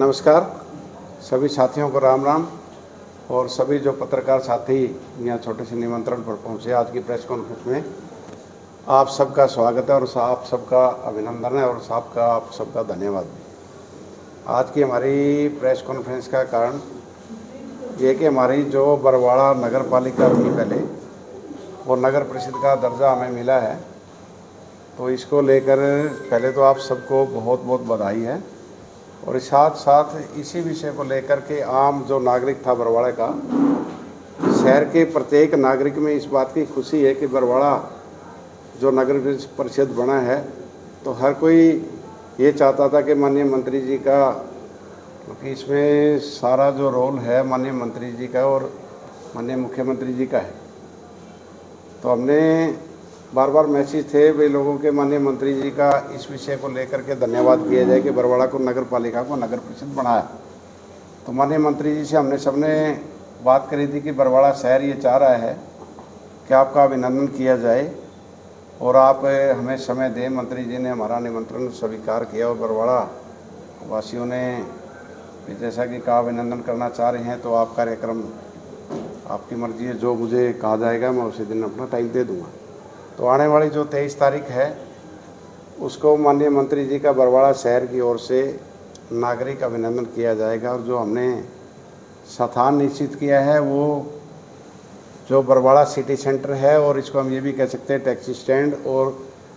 नमस्कार सभी साथियों को राम राम। और सभी जो पत्रकार साथी यहाँ छोटे से निमंत्रण पर पहुँचे आज की प्रेस कॉन्फ्रेंस में, आप सबका स्वागत है और आप सबका अभिनंदन है और आप सबका धन्यवाद। आज की हमारी प्रेस कॉन्फ्रेंस का कारण ये कि हमारी जो बरवाड़ा नगर पालिका थी पहले, वो नगर परिषद का दर्जा हमें मिला है। तो इसको लेकर पहले तो आप सबको बहुत बहुत बधाई है। और साथ साथ इसी विषय को लेकर के आम जो नागरिक था बरवाड़ा का, शहर के प्रत्येक नागरिक में इस बात की खुशी है कि बरवाड़ा जो नगर परिषद बना है, तो हर कोई ये चाहता था कि माननीय मंत्री जी का, क्योंकि इसमें सारा जो रोल है माननीय मंत्री जी का और माननीय मुख्यमंत्री जी का है। तो हमने बार बार मैसेज थे वे लोगों के माननीय मंत्री जी का इस विषय को लेकर के धन्यवाद किया जाए कि बरवाड़ा को नगर पालिका को नगर परिषद बनाया। तो माननीय मंत्री जी से हमने सबने बात करी थी कि बरवाड़ा शहर ये चाह रहा है कि आपका अभिनंदन किया जाए और आप हमें समय दें। मंत्री जी ने हमारा निमंत्रण स्वीकार किया और बरवाड़ा वासियों ने जैसा कि कहा अभिनंदन करना चाह रहे हैं। तो आप कार्यक्रम आपकी मर्जी है, जो मुझे कहा जाएगा मैं उसी दिन अपना टाइम दे दूँगा। तो आने वाली जो 23 तारीख है उसको माननीय मंत्री जी का बरवाड़ा शहर की ओर से नागरिक अभिनंदन किया जाएगा। और जो हमने स्थान निश्चित किया है वो जो बरवाड़ा सिटी सेंटर है, और इसको हम ये भी कह सकते हैं टैक्सी स्टैंड और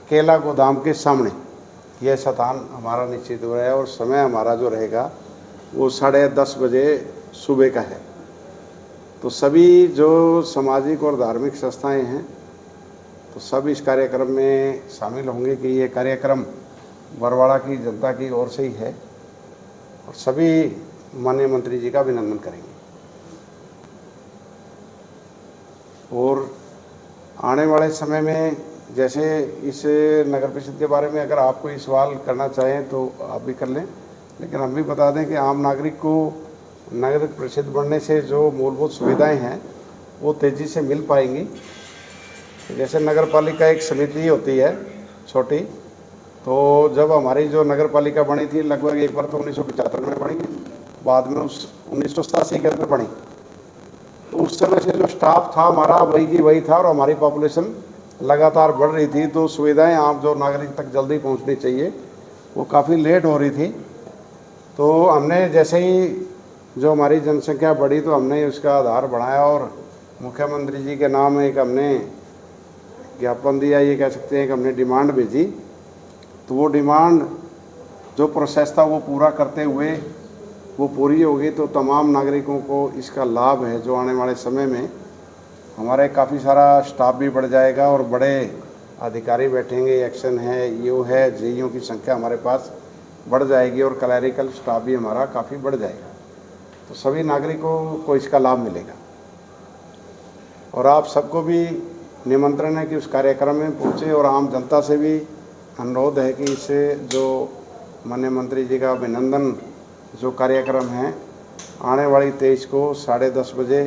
केला गोदाम के सामने, यह स्थान हमारा निश्चित हो रहा है। और समय हमारा जो रहेगा वो 10:30 बजे सुबह का है। तो सभी जो सामाजिक और धार्मिक संस्थाएं हैं तो सब इस कार्यक्रम में शामिल होंगे कि ये कार्यक्रम बरवाड़ा की जनता की ओर से ही है और सभी माननीय मंत्री जी का अभिनंदन करेंगे। और आने वाले समय में जैसे इस नगर परिषद के बारे में अगर आप कोई सवाल करना चाहें तो आप भी कर लें, लेकिन हम भी बता दें कि आम नागरिक को नगर परिषद बनने से जो मूलभूत सुविधाएं हैं वो तेज़ी से मिल पाएंगी। जैसे नगर पालिका एक समिति होती है छोटी, तो जब हमारी जो नगर पालिका बनी थी लगभग एक बार तो 1975 में बनी, बाद में उस 1987 के अंदर बनी। तो उस समय से जो स्टाफ था हमारा वही की वही था और हमारी पॉपुलेशन लगातार बढ़ रही थी। तो सुविधाएं आम जो नागरिक तक जल्दी पहुंचनी चाहिए वो काफ़ी लेट हो रही थी। तो हमने जैसे ही जो हमारी जनसंख्या बढ़ी तो हमने उसका आधार बढ़ाया और मुख्यमंत्री जी के नाम एक हमने ज्ञापन दिया, ये कह सकते हैं कि हमने डिमांड भेजी। तो वो डिमांड जो प्रोसेस था वो पूरा करते हुए वो पूरी होगी तो तमाम नागरिकों को इसका लाभ है। जो आने वाले समय में हमारे काफ़ी सारा स्टाफ भी बढ़ जाएगा और बड़े अधिकारी बैठेंगे, एक्शन है, ईओ है, जेईओ की संख्या हमारे पास बढ़ जाएगी और क्लैरिकल स्टाफ भी हमारा काफ़ी बढ़ जाएगा। तो सभी नागरिकों को इसका लाभ मिलेगा और आप सबको भी निमंत्रण है कि उस कार्यक्रम में पहुँचे। और आम जनता से भी अनुरोध है कि इससे जो माननीय मंत्री जी का अभिनंदन जो कार्यक्रम है आने वाली 23 को 10:30 बजे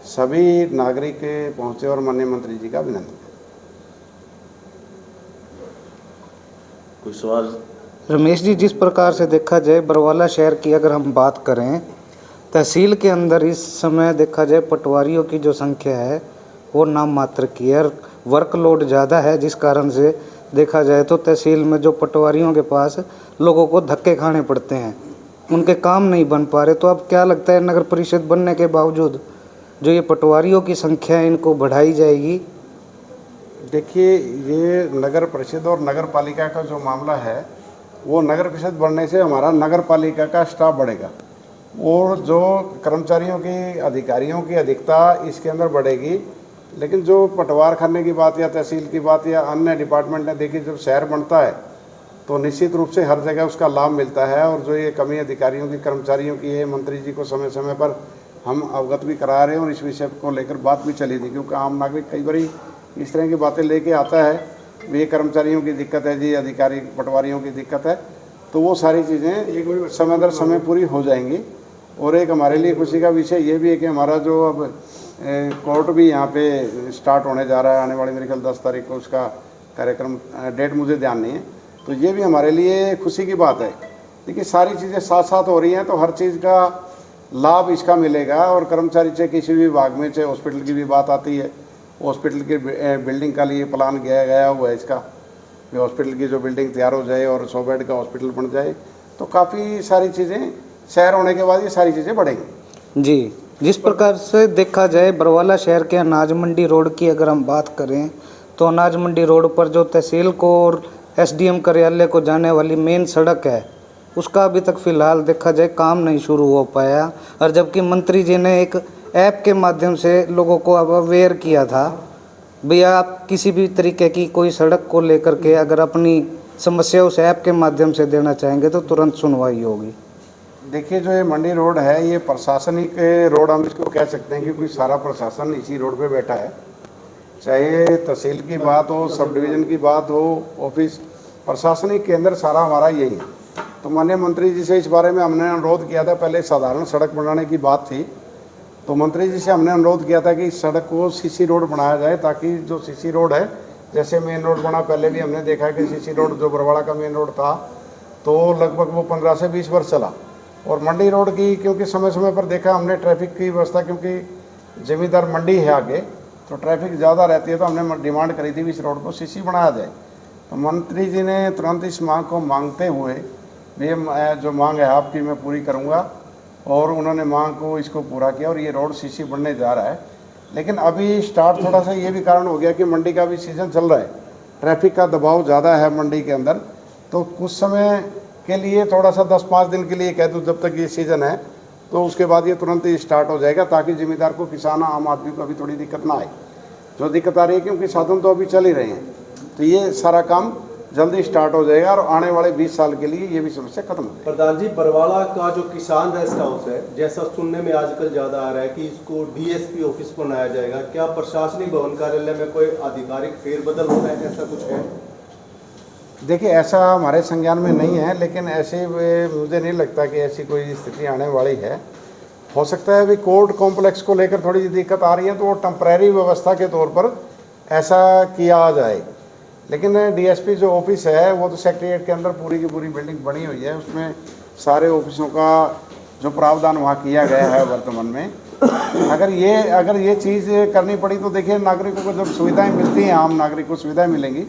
सभी नागरिक पहुँचे और माननीय मंत्री जी का अभिनंदन करें। कोई सवाल? रमेश जी, जिस प्रकार से देखा जाए बरवाला शहर की अगर हम बात करें, तहसील के अंदर इस समय देखा जाए पटवारियों की जो संख्या है वो नाम मात्र की है। वर्कलोड ज़्यादा है जिस कारण से देखा जाए तो तहसील में जो पटवारियों के पास लोगों को धक्के खाने पड़ते हैं, उनके काम नहीं बन पा रहे। तो अब क्या लगता है नगर परिषद बनने के बावजूद जो ये पटवारियों की संख्या है इनको बढ़ाई जाएगी? देखिए, ये नगर परिषद और नगर पालिका का जो मामला है वो नगर परिषद बनने से हमारा नगर पालिका का स्टाफ बढ़ेगा और जो कर्मचारियों की, अधिकारियों की अधिकता इसके अंदर बढ़ेगी। लेकिन जो पटवार खाने की बात या तहसील की बात या अन्य डिपार्टमेंट ने देखी, जब शहर बनता है तो निश्चित रूप से हर जगह उसका लाभ मिलता है। और जो ये कमी अधिकारियों की, कर्मचारियों की है, मंत्री जी को समय समय पर हम अवगत भी करा रहे हैं और इस विषय को लेकर बात भी चली थी। क्योंकि आम नागरिक कई बार इस तरह की बातें लेके आता है, ये कर्मचारियों की दिक्कत है जी, अधिकारी पटवारियों की दिक्कत है। तो वो सारी चीज़ें एक समय दर समय पूरी हो जाएंगी। और एक हमारे लिए खुशी का विषय ये भी है कि हमारा जो अब कोर्ट भी यहाँ पे स्टार्ट होने जा रहा है आने वाली मेरे ख्याल 10 तारीख को उसका कार्यक्रम, डेट मुझे ध्यान नहीं है। तो ये भी हमारे लिए खुशी की बात है देखिए सारी चीज़ें साथ साथ हो रही हैं तो हर चीज़ का लाभ इसका मिलेगा। और कर्मचारी चाहे किसी भी विभाग में, चाहे हॉस्पिटल की भी बात आती है, हॉस्पिटल की बिल्डिंग का लिए प्लान गया हुआ है इसका, कि हॉस्पिटल की जो बिल्डिंग तैयार हो जाए और 100 बेड का हॉस्पिटल बन जाए तो काफ़ी सारी चीज़ें शहर होने के बाद ये सारी चीज़ें बढ़ेंगी। जी, जिस प्रकार से देखा जाए बरवाला शहर के अनाज मंडी रोड की अगर हम बात करें तो अनाज मंडी रोड पर जो तहसील को और एसडीएम कार्यालय को जाने वाली मेन सड़क है उसका अभी तक फ़िलहाल देखा जाए काम नहीं शुरू हो पाया। और जबकि मंत्री जी ने एक ऐप के माध्यम से लोगों को अवेयर किया था, भैया आप किसी भी तरीके की कोई सड़क को लेकर के अगर अपनी समस्या उस ऐप के माध्यम से देना चाहेंगे तो तुरंत सुनवाई होगी। देखिए जो ये मंडी रोड है ये प्रशासनिक रोड हम इसको कह सकते हैं, क्योंकि सारा प्रशासन इसी रोड पे बैठा है। चाहे तहसील की बात हो, सब डिवीज़न की बात हो, ऑफिस, प्रशासनिक केंद्र सारा हमारा यही है। तो माननीय मंत्री जी से इस बारे में हमने अनुरोध किया था। पहले साधारण सड़क बनाने की बात थी तो मंत्री जी से हमने अनुरोध किया था कि इस सड़क को सीसी रोड बनाया जाए, ताकि जो सीसी रोड है, जैसे मेन रोड बना, पहले भी हमने देखा है कि सीसी रोड जो बरवाड़ा का मेन रोड था तो लगभग वो 15 से 20 वर्ष चला। और मंडी रोड की क्योंकि समय समय पर देखा हमने ट्रैफिक की व्यवस्था, क्योंकि जमींदार मंडी है आगे तो ट्रैफिक ज़्यादा रहती है, तो हमने डिमांड करी थी इस रोड को सीसी बनाया जाए। तो मंत्री जी ने तुरंत इस मांग को मांगते हुए, ये जो मांग है आपकी मैं पूरी करूँगा, और उन्होंने मांग को इसको पूरा किया और ये रोड सीसी बनने जा रहा है। लेकिन अभी स्टार्ट थोड़ा सा ये भी कारण हो गया कि मंडी का भी सीज़न चल रहा है, ट्रैफिक का दबाव ज़्यादा है मंडी के अंदर, तो कुछ समय के लिए थोड़ा सा 10-5 दिन के लिए कह दूँ जब तक ये सीज़न है, तो उसके बाद ये तुरंत ही स्टार्ट हो जाएगा, ताकि ज़िम्मेदार को, किसान, आम आदमी को अभी थोड़ी दिक्कत ना आए। जो दिक्कत आ रही है क्योंकि साधन तो अभी चल ही रहे हैं, तो ये सारा काम जल्दी स्टार्ट हो जाएगा और आने वाले 20 साल के लिए ये भी समस्या खत्म हो जाएगी। प्रधान जी, बरवाला का जो किसान रेस्ट हाउस है, जैसा सुनने में आजकल ज़्यादा आ रहा है कि इसको डीएसपी ऑफिस बनाया जाएगा, क्या प्रशासनिक भवन कार्यालय में कोई आधिकारिक फेरबदल हो रहा है, ऐसा कुछ है? देखिए ऐसा हमारे संज्ञान में नहीं है, लेकिन ऐसे मुझे नहीं लगता कि ऐसी कोई स्थिति आने वाली है। हो सकता है अभी कोर्ट कॉम्प्लेक्स को लेकर थोड़ी दिक्कत आ रही है तो वो टेम्परेरी व्यवस्था के तौर पर ऐसा किया जाए। लेकिन डीएसपी जो ऑफिस है वो तो सेक्रेटेरिएट के अंदर पूरी की पूरी बिल्डिंग बनी हुई है, उसमें सारे ऑफिसों का जो प्रावधान वहाँ किया गया है वर्तमान में। अगर ये चीज़ करनी पड़ी तो देखिए नागरिकों को जब सुविधाएं मिलती हैं, आम नागरिक को सुविधाएं मिलेंगी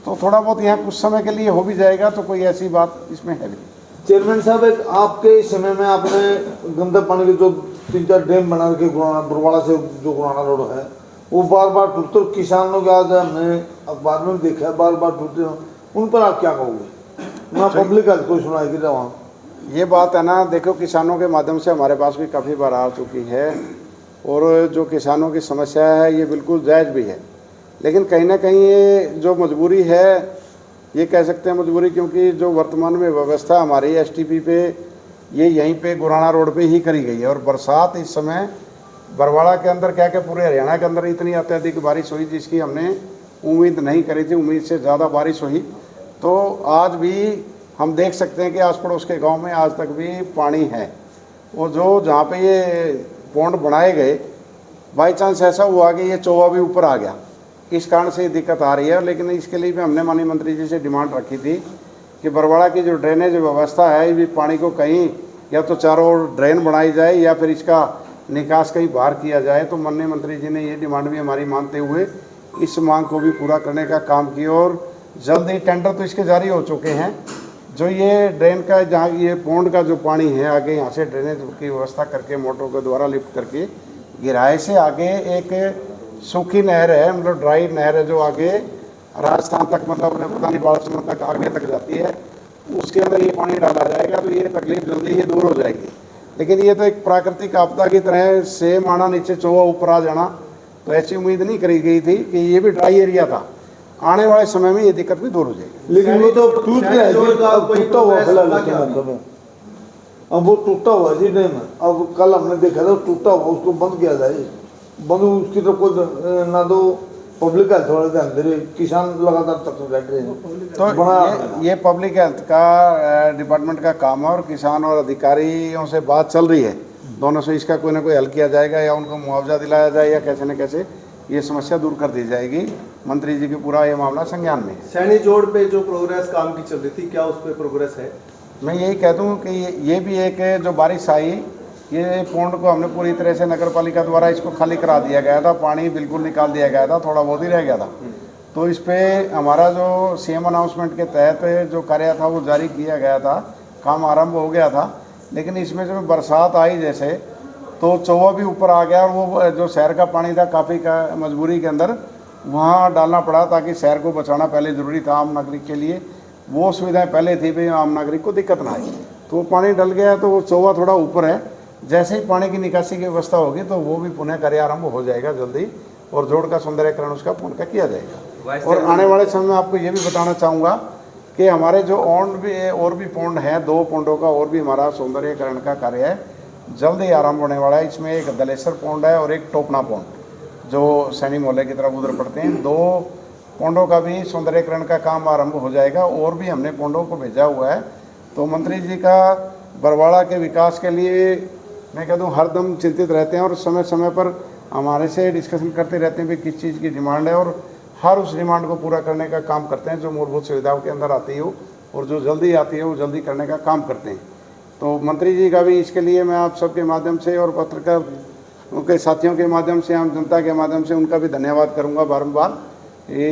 तो थोड़ा बहुत यहाँ कुछ समय के लिए हो भी जाएगा, तो कोई ऐसी बात इसमें है भी। चेयरमैन साहब, एक आपके समय में आपने गंदा पानी के जो 3-4 डैम बना के बरवाड़ा से जो गुराना रोड है वो बार बार टूटते, और किसानों के आज हमने अखबार में देखा है बार बार टूटते हैं, उन पर आप क्या कहोगे? मैं पब्लिक हेल्थ को सुनाई कि वहाँ ये बात है ना, देखो किसानों के माध्यम से हमारे पास भी काफ़ी बार आ चुकी है और जो किसानों की समस्या है ये बिल्कुल जायज़ भी है। लेकिन कहीं ना कहीं ये जो मजबूरी है, ये कह सकते हैं मजबूरी, क्योंकि जो वर्तमान में व्यवस्था हमारी एसटीपी पे ये यहीं पे गुराना रोड पे ही करी गई है। और बरसात इस समय बरवाड़ा के अंदर क्या क्या पूरे हरियाणा के अंदर इतनी अत्यधिक बारिश हुई जिसकी हमने उम्मीद नहीं करी थी, उम्मीद से ज़्यादा बारिश हुई। तो आज भी हम देख सकते हैं कि आस पड़ोस के गाँव में आज तक भी पानी है। और जो जहाँ पे ये पौंड बनाए गए, बाई चांस ऐसा हुआ कि ये चौवा भी ऊपर आ गया, इस कारण से दिक्कत आ रही है। लेकिन इसके लिए भी हमने माननीय मंत्री जी से डिमांड रखी थी कि बरवाड़ा की जो ड्रेनेज व्यवस्था है, ये पानी को कहीं या तो चारों ओर ड्रेन बनाई जाए या फिर इसका निकास कहीं बाहर किया जाए। तो माननीय मंत्री जी ने ये डिमांड भी हमारी मानते हुए इस मांग को भी पूरा करने का काम किया और जल्द ही टेंडर तो इसके जारी हो चुके हैं। जो ये ड्रेन का, जहाँ ये पौंड का जो पानी है आगे यहाँ से ड्रेनेज की व्यवस्था करके मोटरों के द्वारा लिफ्ट करके गिराए से आगे एक सूखी नहर है, मतलब ड्राई नहर है जो आगे राजस्थान तक, मतलब पता नहीं बालसमंद तक आगे तक जाती है, उसके अंदर ये पानी डाला जाएगा तो ये तकलीफ जल्दी ही दूर हो जाएगी। लेकिन ये तो एक प्राकृतिक आपदा की तरह सेम आना, नीचे चौवा ऊपर आ जाना, तो ऐसी उम्मीद नहीं करी गई थी कि ये भी ड्राई एरिया था। आने वाले समय में ये दिक्कत भी दूर हो जाएगी। लेकिन वो तो टूट गया है, टूटा हुआ फिलहाल, अब वो टूटा हुआ जी डैम। अब कल हमने देखा था टूटा हुआ, उसको बंद किया जाए, बंद उसकी तो कोई ना दो पब्लिक हेल्थ वाले ध्यान दे रहे, किसान लगातार तक बैठ रहे हैं। तो ये पब्लिक हेल्थ का डिपार्टमेंट का काम है और किसान और अधिकारियों से बात चल रही है, दोनों से इसका कोई ना कोई हल किया जाएगा या उनको मुआवजा दिलाया जाए या कैसे न कैसे ये समस्या दूर कर दी जाएगी। मंत्री जी की पूरा ये मामला संज्ञान में है। सैनी जोड़ पे जो प्रोग्रेस काम की चल रही थी, क्या उस पर प्रोग्रेस है? मैं यही कह दूं कि ये भी एक जो बारिश आई, ये पौंड को हमने पूरी तरह से नगर पालिका द्वारा इसको खाली करा दिया गया था, पानी बिल्कुल निकाल दिया गया था, थोड़ा बहुत ही रह गया था। तो इस पे हमारा जो सीएम अनाउंसमेंट के तहत जो कार्य था वो जारी किया गया था, काम आरंभ हो गया था। लेकिन इसमें जब बरसात आई जैसे, तो चौवा भी ऊपर आ गया और वो जो शहर का पानी था काफ़ी का मजबूरी के अंदर वहाँ डालना पड़ा, ताकि शहर को बचाना पहले ज़रूरी था आम नागरिक के लिए। वो सुविधाएं पहले थी भाई आम नागरिक को दिक्कत ना आई, तो वो पानी डल गया, तो वो चौवा थोड़ा ऊपर है। जैसे ही पानी की निकासी की व्यवस्था होगी तो वो भी पुनः कार्य आरंभ हो जाएगा जल्दी, और जोड़ का सौंदर्यकरण उसका पूर्ण का किया जाएगा। और आने वाले समय में आपको ये भी बताना चाहूँगा कि हमारे जो और भी पौंड हैं, 2 पौंडों का और भी हमारा सौंदर्यकरण का कार्य है, जल्द ही आरंभ होने वाला है। इसमें एक दलेसर पौंड है और एक टोपना पौंड जो सैनी मोहल्ले की तरफ उधर पड़ते हैं। 2 पौंडों का भी सौंदर्यकरण का काम आरंभ हो जाएगा, और भी हमने पौंडों को भेजा हुआ है। तो मंत्री जी का बरवाड़ा के विकास के लिए मैं कह दूँ हरदम चिंतित रहते हैं, और समय समय पर हमारे से डिस्कशन करते रहते हैं भी किस चीज़ की डिमांड है, और हर उस डिमांड को पूरा करने का काम करते हैं जो मूलभूत सुविधाओं के अंदर आती हो, और जो जल्दी आती है वो जल्दी करने का काम करते हैं। तो मंत्री जी का भी इसके लिए मैं आप सबके माध्यम से और पत्रकार उनके साथियों के माध्यम से, आम जनता के माध्यम से उनका भी धन्यवाद करूंगा बारंबार। ये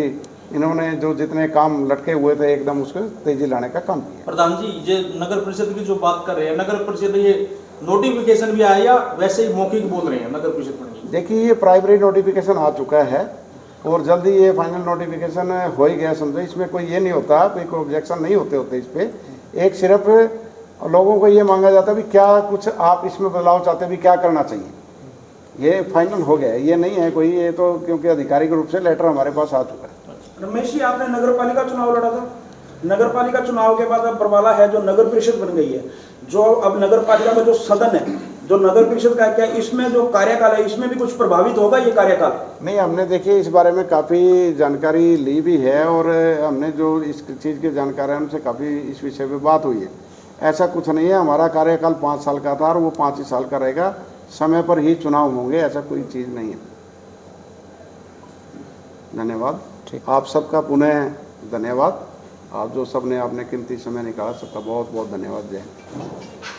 इन्होंने जो जितने काम लटके हुए थे एकदम उसको तेजी लाने का काम किया। प्रधान जी, ये नगर परिषद की जो बात कर रहे हैं, नगर परिषद ये नोटिफिकेशन भी आया या वैसे ही मौखिक बोल रहे हैं नगर परिषद में? देखिए, ये प्राइमरी नोटिफिकेशन आ चुका है और जल्दी ये फाइनल नोटिफिकेशन हो ही गया समझो। इसमें कोई ये नहीं होता, कोई ऑब्जेक्शन नहीं होते इस पर। एक सिर्फ लोगों को ये मांगा जाता है भी क्या कुछ आप इसमें बदलाव चाहते हैं, भी क्या करना चाहिए। ये फाइनल हो गया है, ये नहीं है कोई, ये तो क्योंकि आधिकारिक रूप से लेटर हमारे पास आ चुका है। रमेश जी, आपने नगर पालिका चुनाव लड़ा था। नगर पालिका चुनाव के बाद अब बरवाला है जो नगर परिषद बन गई है, जो अब नगर पालिका में जो सदन है, जो नगर परिषद का क्या इसमें जो कार्यकाल है इसमें भी कुछ प्रभावित होगा ये कार्यकाल? नहीं, हमने देखिए इस बारे में काफ़ी जानकारी ली भी है, और हमने जो इस चीज़ की जानकारी है उनसे काफ़ी इस विषय पे बात हुई है। ऐसा कुछ नहीं है, हमारा कार्यकाल 5 साल का था और वो 5 ही साल का रहेगा, समय पर ही चुनाव होंगे, ऐसा कोई चीज़ नहीं है। धन्यवाद आप सबका, पुनः धन्यवाद। आप जो सब ने आपने कीमती समय निकाला, सबका बहुत बहुत धन्यवाद। जय हिंद।